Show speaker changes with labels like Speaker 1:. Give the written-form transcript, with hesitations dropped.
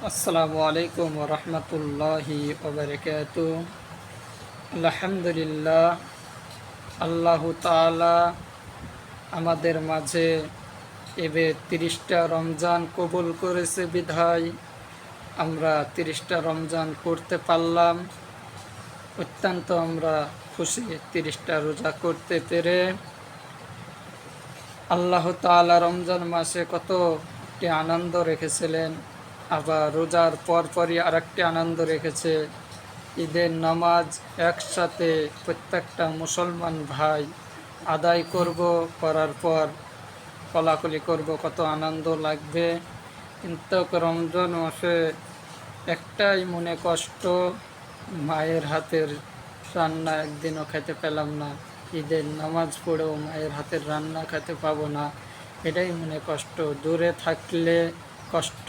Speaker 1: আসসালামু আলাইকুম রহমতুল্লাহি ওবরকাতু। আলহামদুলিল্লাহ, আল্লাহ তাআলা আমাদের মাঝে এবে 30টা রমজান কবুল করেছে বিধায় আমরা 30টা রমজান করতে পারলাম। অত্যন্ত আমরা খুশি 30টা রোজা করতে পেরে। আল্লাহ তাআলা রমজান মাসে কতটি আনন্দ রেখেছিলেন, আবার রোজার পরপরই আরেকটি আনন্দ রেখেছে, ঈদের নামাজ একসাথে প্রত্যেকটা মুসলমান ভাই আদায় করব, করার পর কলাকলি করব, কত আনন্দ লাগবে। কিন্তু রমজান মাসে একটাই মনে কষ্ট, মায়ের হাতের রান্না একদিনও খেতে পেলাম না। ঈদের নামাজ পড়েও মায়ের হাতের রান্না খেতে পাবো না, এটাই মনে কষ্ট। দূরে থাকলে কষ্ট